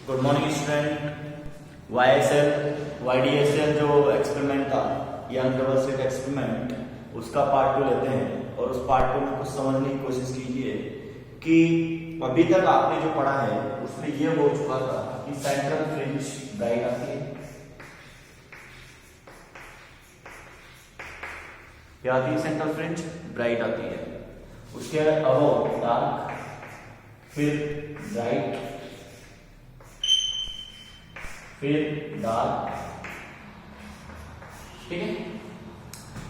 Good morning student. YSL YDSL जो experiment था, ये अनरिवर्सिबल एक्सपेरिमेंट, उसका पार्ट 2 लेते हैं और उस पार्ट 2 में कुछ समझने की कोशिश कीजिए कि अभी तक आपने जो पढ़ा है उसमें ये हो चुका था कि सेंट्रल फ्रिंज ब्राइट आती है, क्या आती है? सेंट्रल फ्रिंज ब्राइट आती है। उसके अबव डार्क, फिर ब्राइट, फिर डार्क। ठीक है,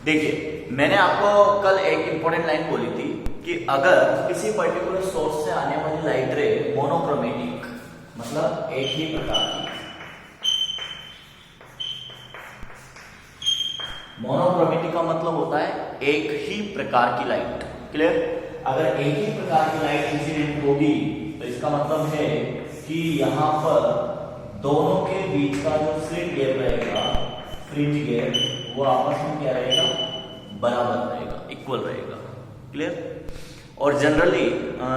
देखिए मैंने आपको कल एक इंपॉर्टेंट लाइन बोली थी कि अगर किसी पर्टिकुलर सोर्स से आने वाली लाइट रे मोनोक्रोमेटिक, मतलब एक ही प्रकार की, मोनोक्रोमेटिक का मतलब होता है एक ही प्रकार की लाइट। क्लियर? अगर एक ही प्रकार की लाइट इंसिडेंट होगी तो इसका मतलब है कि यहां पर दोनों के बीच का जो स्लिट गैप रहेगा, फ्रिंज गैप, वो आपस में क्या रहेगा? बराबर रहेगा, इक्वल रहेगा। क्लियर? और जनरली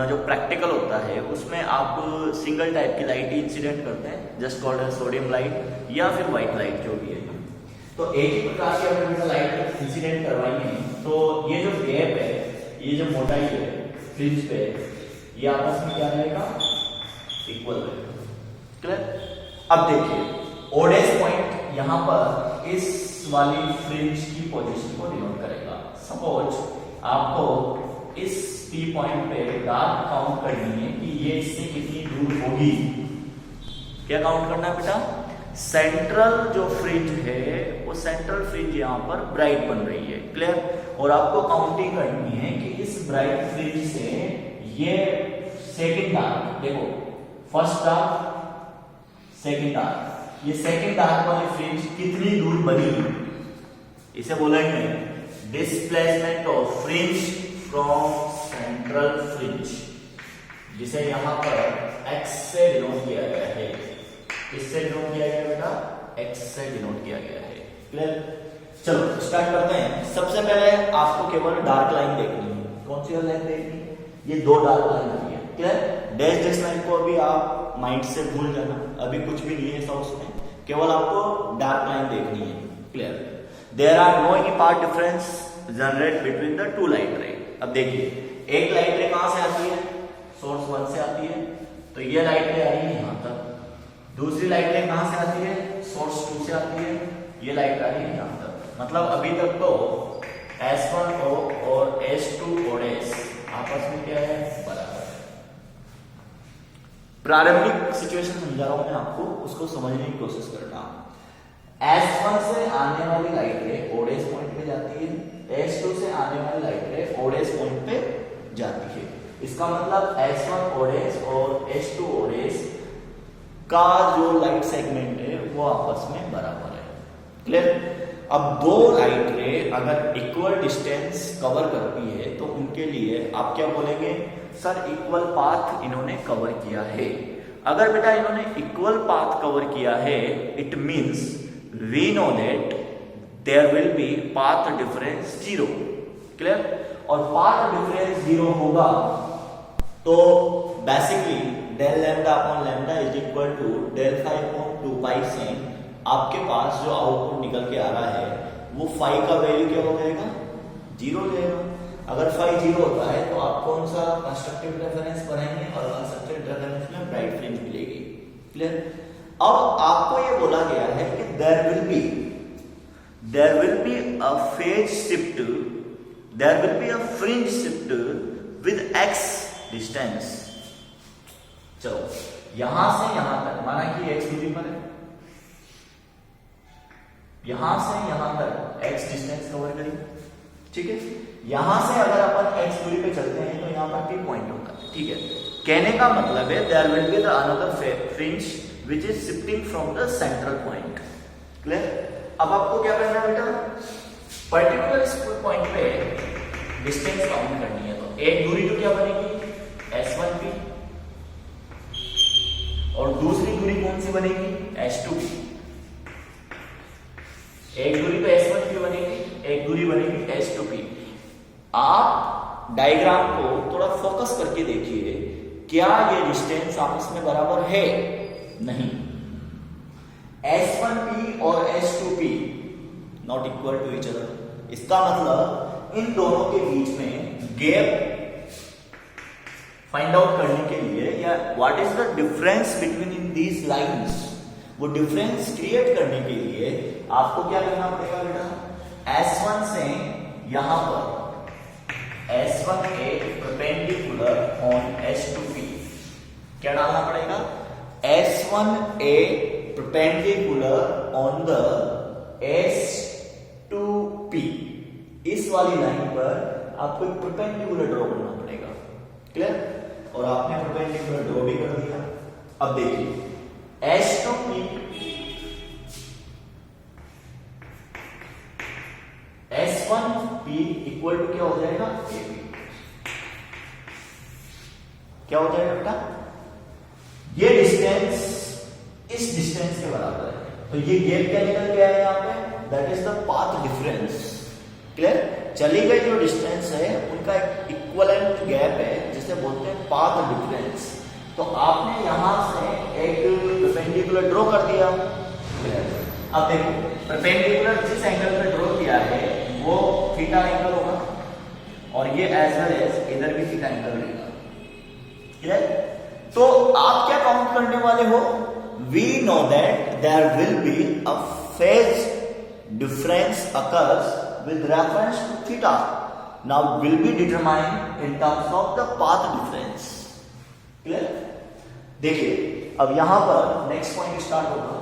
जो प्रैक्टिकल होता है उसमें आप सिंगल टाइप की लाइट इंसिडेंट करते हैं, जस्ट कॉल्ड है सोडियम लाइट या फिर व्हाइट लाइट, जो भी है। तो एक ही प्रकार की अगर लाइट इंसिडेंट करवाएंगे तो ये जो गैप है, ये जो मोटाई है फ्रिंज पे, ये आपस में क्या रहेगा? इक्वल रहेगा। क्लियर? अब देखिए ओडेस पॉइंट यहां पर इस वाली फ्रिंज की पोजीशन को डिनोट करेगा। सपोज आपको इस P पॉइंट पे डार्क काउंट करनी है कि ये इससे कितनी दूर होगी। क्या काउंट करना है बेटा? सेंट्रल जो फ्रिंज है वो सेंट्रल फ्रिंज यहां पर ब्राइट बन रही है। क्लियर? और आपको काउंटिंग करनी है कि इस ब्राइट फ्रिंज से ये सेकंड डार्क, देखो फर्स्ट डार्क, सेकंड डार्क, ये सेकंड डार्क वाली फ्रिंज कितनी दूर बनी, इसे बोलेंगे displacement of fringe from central fringe, जिसे यहां पर x से डिनोट किया गया है। किससे डिनोट किया गया बेटा? x से डिनोट किया गया है। क्लियर? चलो स्टार्ट करते हैं। सबसे पहले आपको केवल डार्क लाइन देखनी है। कौन सी लाइन देखनी है? ये दो डार्क लाइन आ रही है। क्लियर? डैश डैश लाइन को अभी आप माइंड से भूल जाना, अभी कुछ भी नहीं है ऐसा उसमें, केवल आपको डार्क लाइन देखनी है। Clear? There are no any path difference generate between the two light ray. अब देखिए एक लाइट रे कहां से आती है? सोर्स 1 से आती है, तो ये लाइट रे आ रही है यहां तक। दूसरी लाइट रे कहां से आती है? सोर्स 2 से आती है, ये लाइट आ रही है यहां तक। मतलब अभी तक तो S1O और S2O' आपस में क्या है? बराबर है। प्रारंभिक सिचुएशन समझा रहा हूं मैं आपको, उसको समझने की कोशिश करना। S1 से आने वाली लाइट रे ओडेस पॉइंट पे जाती है, S2 से आने वाली लाइट रे ओडेस पॉइंट पे जाती है। इसका मतलब S1 ओडेस और S2 ओडेस का जो लाइट सेगमेंट है वो आपस में बराबर है। क्लियर? अब दो लाइट रे अगर इक्वल डिस्टेंस कवर करती है तो उनके लिए आप क्या बोलेंगे? सर इक्वल पाथ इन्होंने कवर किया है। अगर बेटा इन्होंने इक्वल पाथ कवर किया है, it means we know that there will be path difference 0। Clear? और पाथ डिफरेंस 0 होगा तो basically del lambda upon lambda is equal to del phi upon 2 pi sin। आपके पास जो आउटपुट निकल के आ रहा है वो फाई का वैल्यू क्या हो जाएगा? 0 हो जाएगा। अगर फाई 0 होता है तो आप कौन सा कंस्ट्रक्टिव रेफरेंस बनाएंगे और कंस्ट्रक्टिव रेफरेंस में ब्राइट फ्रिंज मिलेगी। क्लियर? अब आपको ये बोला गया है कि there will be a phase shift, there will be a fringe shift with x distance. चलो यहां से यहां तक, माना कि x दूरी पर है, यहां से यहां तक x डिस्टेंस कवर करेंगे। ठीक है? यहां से अगर अपन x दूरी पे चलते हैं तो यहां पर P पॉइंट होता है। ठीक है? कहने का मतलब है there will be the another fringe which is shifting from the central point. Clear? अब आपको क्या करना है बेटा? पर्टिकुलर इस पॉइंट पे डिस्टेंस काउंट करनी है। तो एक दूरी तो क्या बनेगी? S1P, और दूसरी दूरी कौन सी बनेगी? S2P। एक दूरी पे S1P बनेगी, एक दूरी बनेगी S2P। आप डायग्राम को थोड़ा फोकस करके देखिए, क्या ये डिस्टेंस आपस में बराबर है? नहीं, S1P और S2P not equal to each other. इसका मतलब इन दोनों के बीच में गैप फाइंड आउट करने के लिए या what is the difference between in these lines, वो डिफरेंस क्रिएट करने के लिए आपको क्या करना पड़ेगा बेटा, S1 से यहां पर S1A परपेंडिकुलर ऑन S2P क्या डालना पड़ेगा, S1A perpendicular on the S2P। इस वाली लाइन पर आपको एक परपेंडिकुलर ड्रॉ करना पड़ेगा, क्लियर। और आपने परपेंडिकुलर ड्रॉ भी कर दिया। अब देखिए S2P S1P इक्वल टू क्या हो जाएगा, AB। क्या हो जाएगा बेटा, ये डिस्टेंस इस डिस्टेंस के बराबर है, तो ये गैप क्या निकल के आया यहाँ पे, that is the path difference, clear. चली गई जो डिस्टेंस है उनका एक इक्विवेलेंट गैप है जिसे बोलते हैं पाथ डिफरेंस। तो आपने यहां से एक परपेंडिकुलर ड्रॉ कर दिया, अब देखो परपेंडिकुलर जिस एंगल पे ड्रॉ किया है वो थीटा एंगल होगा और ये एज वेल एज इधर भी थीटा एंगल रहेगा, क्लियर। तो आप क्या काउंट करने वाले हो, we know that there will be a phase difference occurs with reference to theta, now will be determined in terms of the path difference, clear. देखिए अब यहां पर नेक्स्ट पॉइंट स्टार्ट होगा।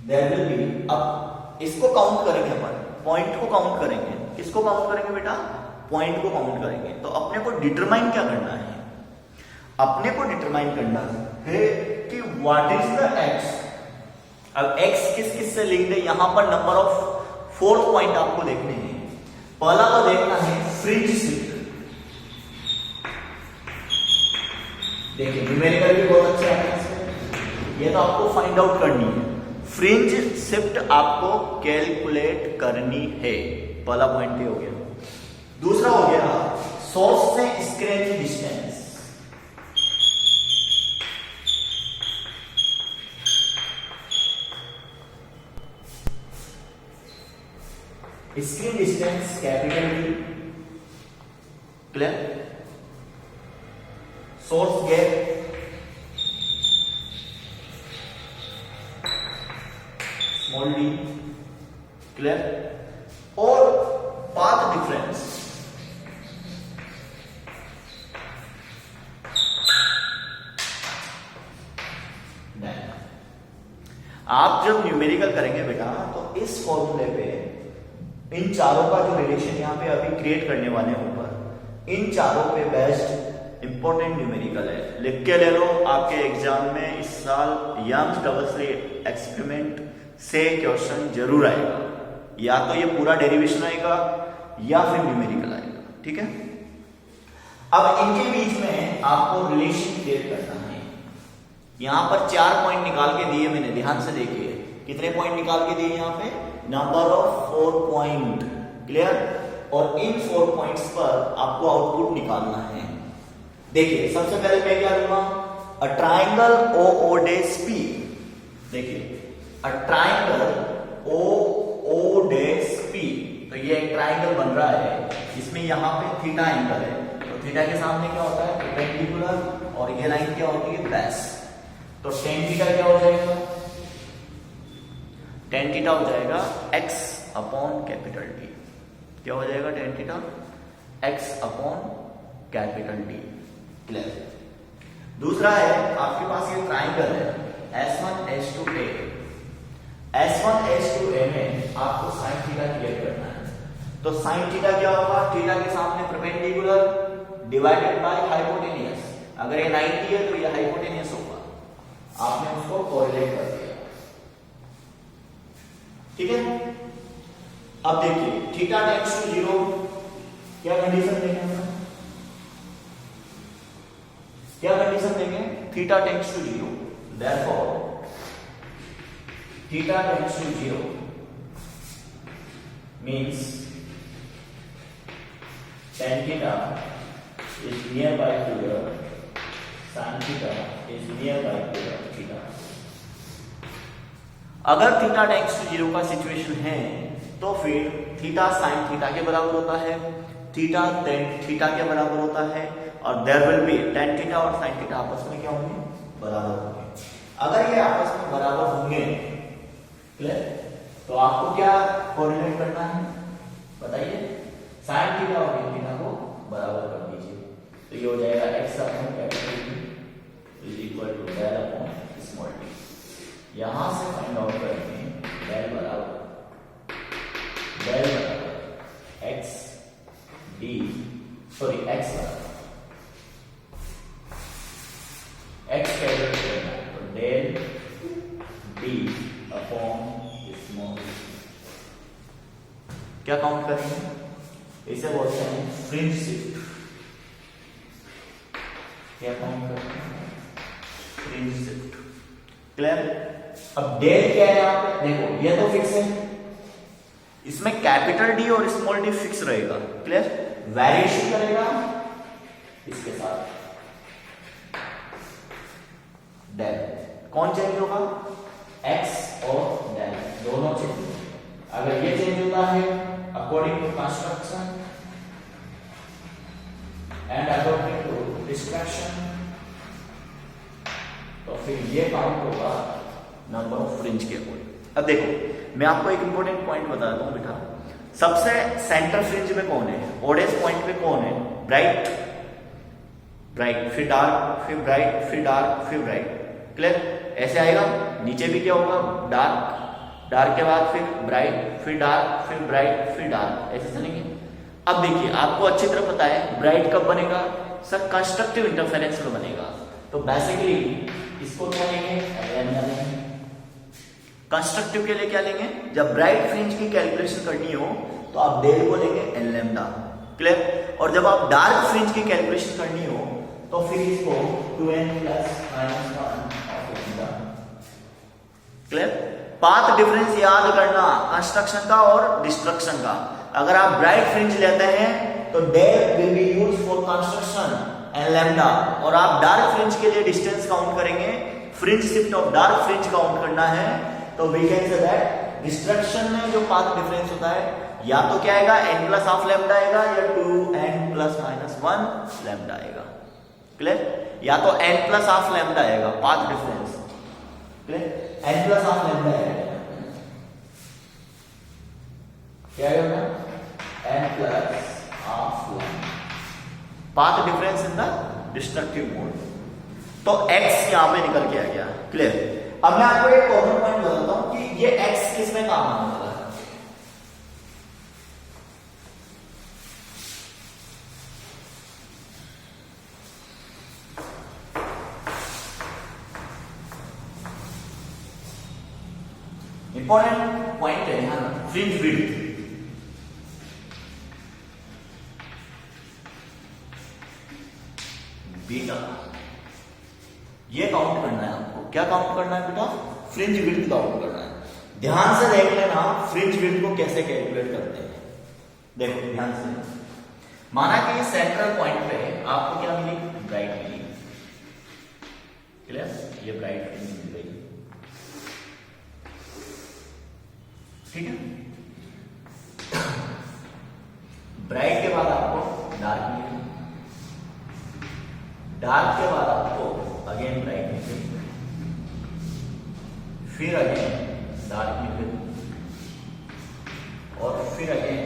There will be, अब इसको count करेंगे अपन, point को count करेंगे, किसको काउंट करेंगे बेटा, पॉइंट को काउंट करेंगे। तो अपने को डिटरमाइन क्या करना है, अपने को डिटरमाइन करना है कि व्हाट इज द x। अब x किस किस से लिंक्ड है, यहां पर नंबर ऑफ 4 पॉइंट आपको देखने हैं। पहला तो देखना है फ्रिंज शिफ्ट, देखिए न्यूमेरिकल भी बहुत अच्छे आते हैं, ये तो आपको फाइंड आउट करनी है। फ्रिंज शिफ्ट आपको कैलकुलेट करनी है, पहला पॉइंट ये हो गया। दूसरा हो गया सोर्स से स्क्रीन की distance, screen distance capital D, clear. Source gap small D, clear. और पाथ डिफरेंस आप जब न्यूमेरिकल करेंगे बेटा तो इस फॉर्मूले पे इन चारों का जो रिलेशन यहां पे अभी क्रिएट करने वाले हैं ऊपर, इन चारों पे बेस्ड इंपॉर्टेंट न्यूमेरिकल है, लिख के ले लो। आपके एग्जाम में इस साल यंग डबल एक्सपेरिमेंट से क्वेश्चन जरूर आएगा, या तो ये पूरा डेरिवेशन आएगा या फिर न्यूमेरिकल आएगा, ठीक है। अब इनके बीच में आपको रिलेशन क्रिएट करना है। यहां पर 4 पॉइंट निकाल के दिए मैंने, ध्यान से देखिए कितने पॉइंट निकाल के दिए, यहां पे नंबर ऑफ 4 पॉइंट, क्लियर। और इन 4 पॉइंट्स पर आपको आउटपुट निकालना है। देखिए सबसे पहले मैं क्या लूंगा, a triangle O dash P, देखिए a triangle O dash P, तो ये एक ट्राइंगल बन रहा है, इसमें यहां पे थीटा एंगल है, तो थीटा के सामने क्या होता है परपेंडिकुलर, और ये लाइन क्या होती है बेस, तो टेन थीटा क्या हो जाएगा, टेन थीटा हो जाएगा x अपॉन कैपिटल टी, क्या हो जाएगा tan theta x upon capital T, clear. दूसरा है आपके पास ये ट्राइंगल है S1 S2A, S1 S2A में आपको साइन थीटा क्लियर करना है, तो साइन थीटा क्या होगा, थीटा के सामने परपेंडिकुलर डिवाइडेड बाय हाइपोटेनियस, अगर ये 90 है तो ये हाइपोटेनियस होगा, आपने उसको कोरिलेट कर दिया, ठीक है। अब देखिए थीटा टेंड्स टू 0, क्या कंडीशन देंगे हम, क्या कंडीशन देंगे, theta tends to 0, therefore theta tends to 0 means tan theta is nearby to the sin theta is nearby to the theta। अगर थीटा टेंड्स टू 0 का सिचुएशन है तो फिर थीटा साइन थीटा के बराबर होता है, थीटा टेन थीटा के बराबर होता है, और there will be tan theta और साइन थीटा आपस में क्या होंगे, बराबर होंगे। अगर ये आपस में बराबर होंगे, क्लियर, तो आपको क्या कोऑर्डिनेट करना है बताइए, साइन थीटा और टेन थीटा को बराबर कर दीजिए। तो ये हो जाएगा x upon capital T is equal to del upon small t। यहां से फाइंड आउट करेंगे डेल बराबर x d सॉरी x बराबर x कैलकुलेट करना है तो डेल d अपॉन स्मॉल क्या काउंट करेंगे, इसे बोलते हैं फ्रिंज शिफ्ट। क्या काउंट करते हैं, फ्रिंज शिफ्ट। क्लियर। अब डेल क्या है यहाँ पे, देखो ये तो फिक्स है, इसमें कैपिटल डी और स्मॉल डी फिक्स रहेगा। क्लियर। वेरिएशन करेगा इसके साथ डेल, कौन चेंज होगा, x और डेल दोनों चेंज होगा। अगर ये चेंज होता है according to construction and according to destruction, तो फिर ये काउंट होगा नंबर ऑफ फ्रिंज के अकॉर्डिंग। अब देखो मैं आपको एक इंपॉर्टेंट पॉइंट बताता हूं बेटा, सबसे सेंटर फ्रिंज में कौन है, ओडेस्ट पॉइंट पे कौन है, ब्राइट, ब्राइट फिर डार्क फिर ब्राइट फिर डार्क फिर ब्राइट। क्लियर। ऐसे आएगा, नीचे भी क्या होगा, डार्क, डार्क के बाद फिर ब्राइट फिर डार्क फिर ब्राइट फिर डार्क, ऐसे चलेंगे। अब देखिए आपको अच्छी तरह पता है ब्राइट कब बनेगा, सर कंस्ट्रक्टिव इंटरफेरेंस में बनेगा। तो बेसिकली इसको क्या लेंगे, लैम्डा लेंगे। कंस्ट्रक्टिव के लिए क्या लेंगे, जब ब्राइट फ्रिंज की कैलकुलेशन करनी हो तो आप डेल को लेंगे एल लैम्डा। क्लियर। और जब आप डार्क फ्रिंज की कैलकुलेशन करनी हो तो फिर इसको 2n plus minus 1 of lambda. Clear. Path difference याद करना कंस्ट्रक्शन का और डिस्ट्रक्शन का। अगर आप ब्राइट फ्रिंज लेते हैं तो del will be used for construction and lambda, और आप डार्क फ्रिंज के लिए डिस्टेंस काउंट करेंगे, fringe shift of dark fringe count करना है, तो we can say that destruction में जो पाथ डिफरेंस होता है या तो क्या आएगा n प्लस हाफ लैम्डा आएगा या 2n प्लस माइनस 1 लैम्डा आएगा। क्लियर। या तो n प्लस हाफ लैम्डा आएगा path difference. Clear. n plus half lambda आएगा, क्या आएगा, n plus half lambda path difference in the destructive mode. तो x यहां पे निकल के आ गया। क्लियर। अब मैं आपको एक कॉमन पॉइंट बताता हूं कि ये x किस में काम आने वाला है। इंपॉर्टेंट पॉइंट है यहां फ्रिंज विड्थ। बीटा ये काउंट करना है आपको, क्या काउंट करना है बेटा, फ्रिंज विड्थ काउंट करना है। ध्यान से देख लेना फ्रिंज विड्थ को कैसे कैलकुलेट करते हैं। देखो ध्यान से, माना कि सेंट्रल पॉइंट पे आपको क्या मिली, ब्राइट मिली। क्लियर। ये ब्राइट फ्रिंज मिल गई, ठीक है। ब्राइट के बाद आपको डार्क मिली, डार्क के बाद आपको अगेन ब्राइट मिल गई, फिर अगेन डार्क मिल गई, और फिर अगेन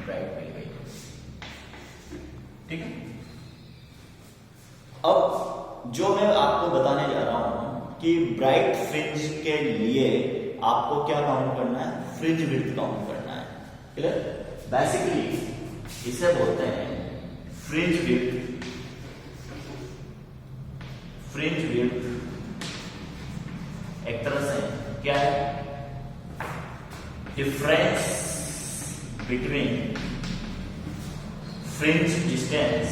ब्राइट मिल गई। ठीक है। अब जो मैं आपको बताने जा रहा हूं कि ब्राइट फ्रिंज के लिए आपको क्या काउंट करना है, फ्रिंज विड्थ काउंट करना है। क्लियर। बेसिकली इसे बोलते हैं फ्रिंज विड्थ। फ्रिंज विड्थ एक तरह से क्या है, difference between fringe distance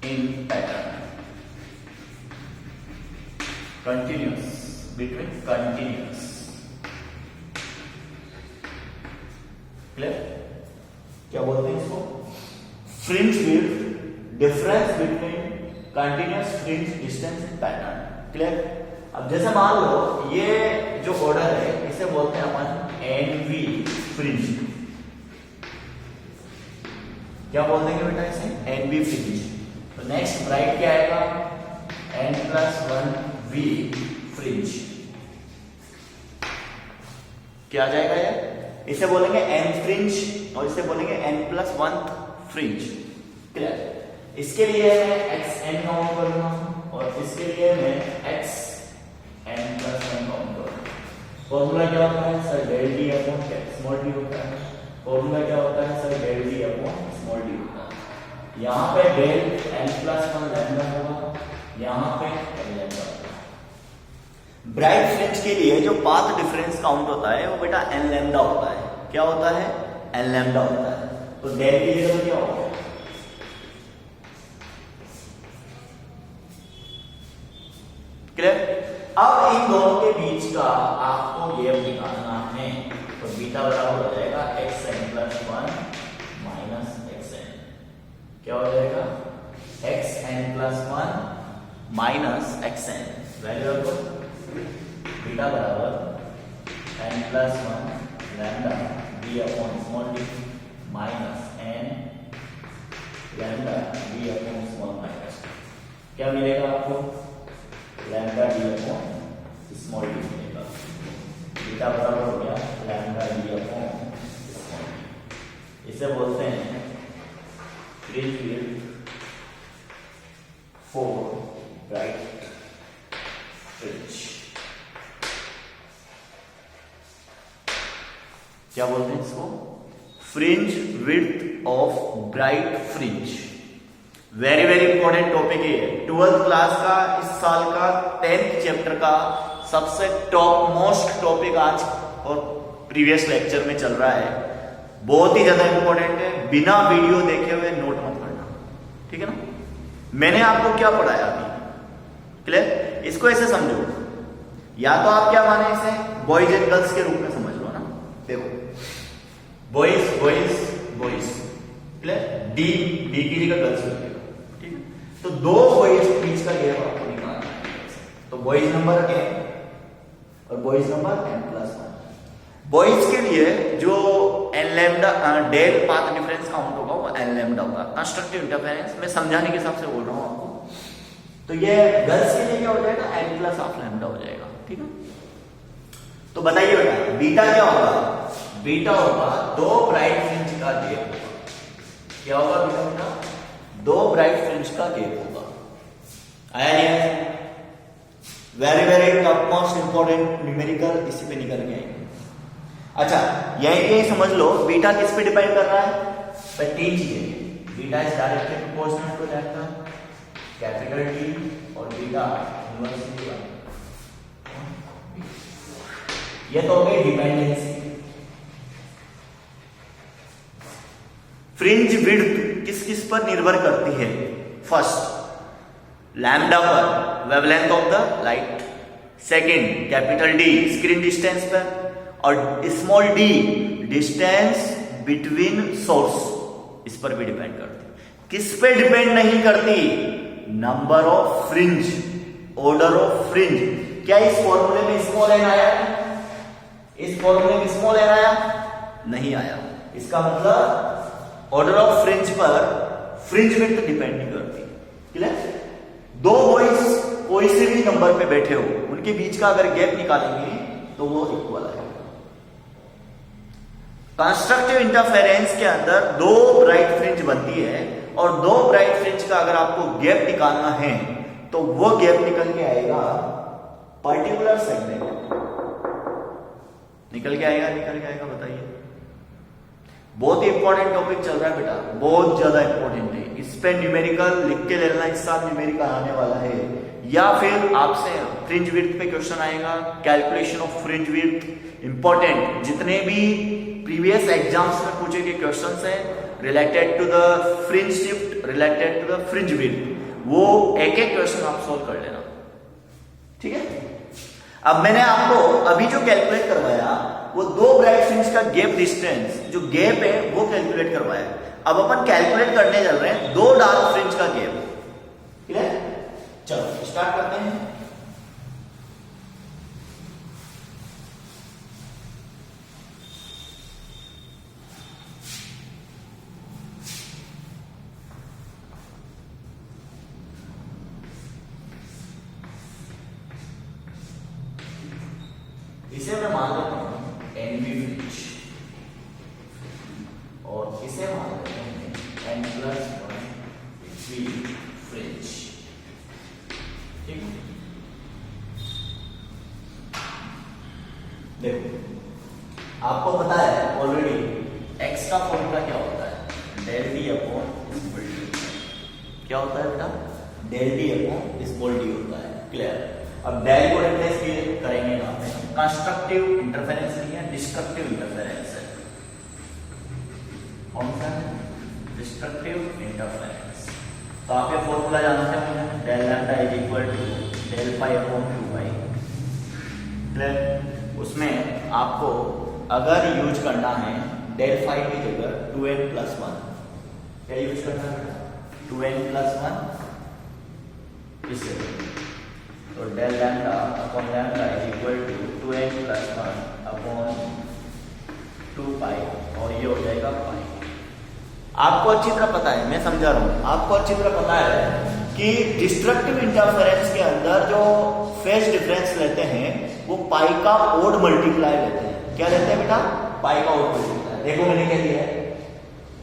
in pattern, continuous, between continuous क्या बोलते हैं इसको? Fringe width, difference between continuous fringe distance pattern. Clear? अब जैसे मान लो ये जो ऑर्डर है इसे बोलते हैं अपन एनवी फ्रिंज। क्या बोल देंगे बेटा इसे? एनवी फ्रिंज। तो नेक्स्ट ब्राइट क्या आएगा? n+1 we fringe. क्या आ जाएगा ये? इसे बोलेंगे एन फ्रिंज और इसे बोलेंगे n+1 फ्रिंज। क्लियर? इसके लिए मैं xn काउंट करूंगा और इसके लिए मैं xn+1 काउंट करूंगा। फॉर्मूला क्या होता है sir? Del D upon small D होता है। फॉर्मूला क्या होता है sir? Del D upon small D होता है। यहाँ पे डेल n+1 लैम्डा होगा, यहाँ पे लैम्डा होगा। ब्राइट फ्रिंज के लिए जो पाथ डिफरेंस काउंट होता है वो बेटा n लैम्डा होता है। क्या होता है? n लैम्डा होता है। तो डेल की जगह क्या होगा? क्लियर? अब इन दोनों के बीच का आपको गैप निकालना है। तो बीटा बराबर हो जाएगा xn+1 माइनस xn। क्या हो जाएगा? xn+1 minus xn। वैल्यू को बीटा बराबर n+1 lambda b upon small D minus n lambda b upon small minus. क्या मिलेगा आपको? Lambda D upon small D मिलेगा। बीटा बराबर हो गया lambda D upon small D. इसे बोलते हैं fringe width for bright fringe. क्या बोलते हैं इसको? Fringe width of bright fringe. Very very important topic है। 12th क्लास का इस साल का 10th चैप्टर का सबसे टॉप मोस्ट टॉपिक आज और प्रीवियस लेक्चर में चल रहा है। बहुत ही ज्यादा इंपॉर्टेंट है। बिना वीडियो देखे हुए नोट मत करना, ठीक है ना? मैंने आपको क्या पढ़ाया अभी? क्लियर? इसको ऐसे समझो, या तो आप क्या माने इसे बॉयज एंड गर्ल्स के रूप में समझ लो ना। देखो boys boys boys, clear? D की जगह गर्ल्स हो। तो दो बॉयज के बीच का गैप आपको निकालना है। तो बॉयज नंबर n और बॉयज नंबर n+1। बॉयज के लिए जो n lambda del path difference count होगा वो n लैम्डा होगा। कंस्ट्रक्टिव इंटरफेरेंस मैं समझाने के हिसाब से बोल रहा हूं आपको। तो ये गर्ल्स के लिए क्या हो जाएगा? n+1 लैम्डा हो जाएगा, ठीक है? तो बताइए बेटा बीटा क्या होगा? बीटा होगा दो ब्राइट फ्रिंज का गैप। क्या होगा बीटा? बेटा दो ब्राइट फ्रिंज का गैप होगा। आया नहीं? Very very top most important numerical इसी पे निकल गए। अच्छा यही समझ लो बीटा किस पे डिपेंड कर रहा है? तो तीन चीजें। Beta is directly proportional to lambda, capital T और बीटा इनवर्सली 1। ये तो हो गई डिपेंडेंसी। फ्रिंज विड्थ किस किस पर निर्भर करती है? फर्स्ट लैम्डा पर, wavelength of the light. Second capital D screen distance पर, और small D distance between source, इस पर भी डिपेंड करती है। किस पे डिपेंड नहीं करती? Number of fringe, order of fringe. क्या इस फॉर्मूले में स्मॉल एन आया? इस फॉर्मूले में स्मॉल एन आया? नहीं आया। इसका मतलब ऑर्डर ऑफ फ्रिंज पर फ्रिंज विड्थ डिपेंड नहीं करती। क्लियर? दो बॉयज कोई से भी नंबर पे बैठे हो, उनके बीच का अगर गैप निकालेंगे तो वो इक्वल आएगा। कंस्ट्रक्टिव इंटरफेरेंस के अंदर दो ब्राइट फ्रिंज बनती है और दो ब्राइट फ्रिंज का अगर आपको गैप निकालना है तो वो गैप निकल के आएगा पर्टिकुलर सेगमेंट। निकल के आएगा बताइए। बहुत ही इंपॉर्टेंट टॉपिक चल रहा है बेटा, बहुत ज्यादा इंपॉर्टेंट है। इस पे न्यूमेरिकल लिख के लेना, इस साल न्यूमेरिकल आने वाला है। या फिर आपसे फ्रिंज विड्थ पे क्वेश्चन आएगा, calculation of fringe width. Important जितने भी प्रीवियस एग्जाम्स में पूछे गए क्वेश्चंस हैं related to the fringe shift, related to the fringe width, वो एक एक क्वेश्चन आप सोल्व कर लेना, ठीक है? अब मैंने आपको अभी जो कैलकुलेट करवाया वो दो ब्राइट फ्रिंज का गैप डिस्टेंस, जो गैप है वो कैलकुलेट करवाया। अब अपन कैलकुलेट करने चल रहे हैं दो डार्क फ्रिंज का गैप। क्लियर? चलो स्टार्ट करते हैं। इसे मैं मान लेता हूं एनबी फ्रिंज और इसे मान लेते हैं n+1 बी फ्रिंज। ठीक, देखो आपको पता है ऑलरेडी x का फॉर्मूला क्या होता है, del D upon small D. क्या होता है बेटा? Del D upon small D होता है। क्लियर? अब डेल को रिप्लेस करेंगे यहाँ पे, कंस्ट्रक्टिव इंटरफेरेंस नहीं है, डिस्ट्रक्टिव इंटरफेरेंस है। कौन सा है? Destructive interference. तो आप ये फॉर्मूला जानते हैं, del lambda is equal to del pi upon 2 clear? उसमें आपको अगर यूज करना है डेल फाई की जगह 2n+1, क्या यूज करना है? 2n+1 इससे, तो del lambda upon lambda is equal to 2n+1 upon 2 pi और ये हो जाएगा पाई। आपको अच्छी तरह पता है, मैं समझा रहा हूं, आपको अच्छी तरह पता है कि डिस्ट्रक्टिव इंटरफेरेंस के अंदर जो फेज डिफरेंस लेते हैं वो पाई का ओड मल्टीप्लाई लेते हैं। क्या लेते हैं बेटा? पाई का ओड मल्टीप्लाई। देखो मैंने क्या दिया है,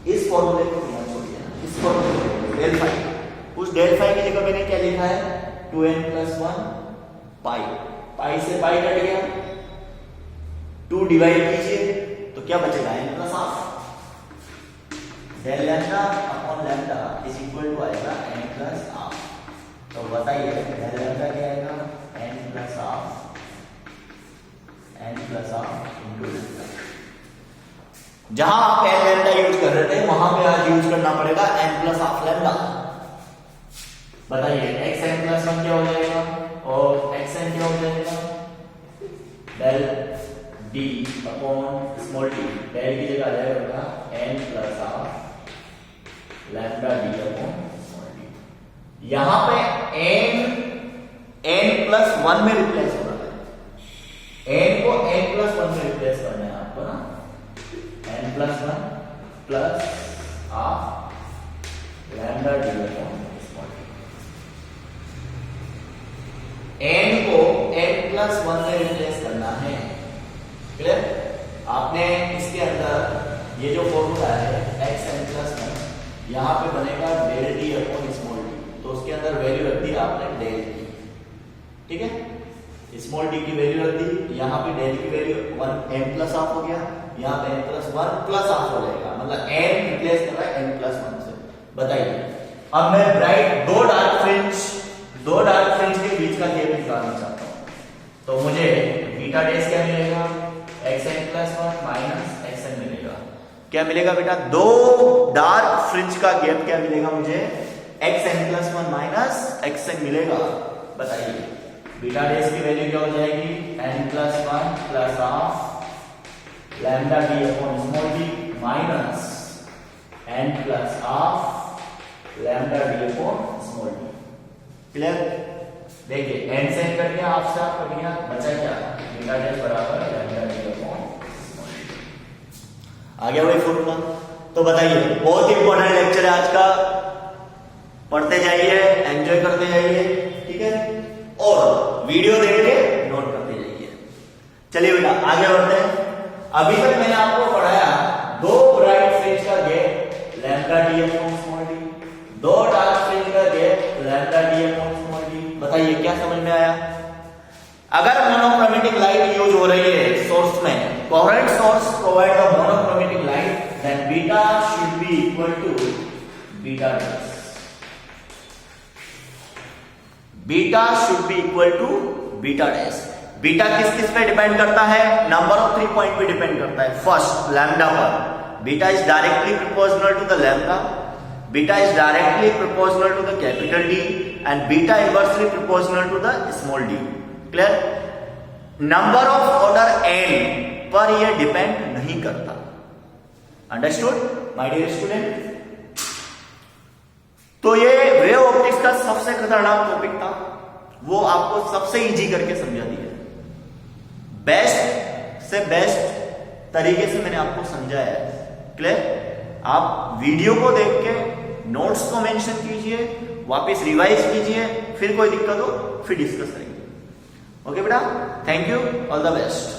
इस फॉर्मूले को बिना छोड़िए, इस फॉर्मूले डेल फाई, उस डेल फाई की जगह मैंने क्या लिखा है? 2n+1 पाई, पाई से पाई कट गया, 2 डिवाइड कीजिए तो क्या बचेगा? n+1। Del lambda upon lambda is equal to आएगा n+1। तो बताइए डेल लैम्डा क्या आएगा? n+1 into lambda. जहां आप n लैम्डा यूज कर रहे थे वहां पे आज यूज करना पड़ेगा n+1 लैम्डा। बताइए xn+1 क्या हो जाएगा और xn क्या हो जाएगा? Del d upon small d, del की जगह आ जाएगा n+1 lambda d upon small d। यहां पे n+1 में रिप्लेस हो रहा है, n को n+1 में रिप्लेस करना है आपको ना, n+1 plus half lambda d upon small d। n को n+1 में रिप्लेस करना है। क्लियर? आपने इसके अंदर ये जो फॉर्मूला है xn+1, यहां पे बनेगा del D upon small D, तो उसके अंदर वैल्यू रख दी आपने डेल की। ठीक है? स्मॉल डी की वैल्यू रख दी, यहां पे डेल की वैल्यू 1n+1 हो गया, यहां पे n+1 प्लस हाफ हो जाएगा, मतलब n रिप्लेस कर रहा है n+1 से। बताइए अब मैं ब्राइट दो डार्क फ्रिंज के बीच का गैप निकालना चाहता हूं, तो मुझे बीटा डैश क्या मिलेगा? xn+1 माइनस xn मिलेगा। क्या मिलेगा बेटा? दो डार्क फ्रिंज का गैप क्या मिलेगा मुझे? xn+1 माइनस xn मिलेगा। बताइए बीटा डैश की वैल्यू क्या हो जाएगी? n+1 plus half lambda d upon small d minus n plus half lambda d upon small d। Clear? देखिए n से कट गया, हाफ से हाफ कट गया, बचा क्या? बीटा डैश बराबर lambda d upon small d। आ गया वही फॉर्मूला। तो बताइए बहुत ही इंपॉर्टेंट लेक्चर है आज का, पढ़ते जाइए, एंजॉय करते जाइए। ठीक है? और वीडियो देख के नोट करते जाइए। चलिए बेटा आगे बढ़ते हैं। अभी तक मैंने आपको पढ़ाया दो ब्राइट फ्रिंज का gap lambda d upon small d, दो डार्क फ्रिंज का gap lambda d upon small d। बताइए क्या समझ में आया? अगर मोनोक्रोमेटिक लाइट यूज हो रही है सोर्स में, coherent source provide the monochromatic light, then beta should be equal to beta dash. Beta should be equal to beta dash. Beta किस किस पे डिपेंड करता है? नंबर ऑफ 3 पॉइंट पे डिपेंड करता है। फर्स्ट लैम्डा पर, beta is directly proportional to the lambda, beta is directly proportional to the capital D, and beta inversely proportional to the small d। Clear? Number of order N पर यह depend नहीं करता। Understood my dear student? तो ये wave optics का सबसे खतरनाक topic था, वो आपको सबसे इजी करके समझा दिया। बेस्ट से बेस्ट तरीके से मैंने आपको समझाया है। क्लियर? आप वीडियो को देख के नोट्स को मेंशन कीजिए, वापस रिवाइज कीजिए, फिर कोई दिक्कत हो फिर डिस्कस करेंगे। ओके बेटा, thank you, all the best.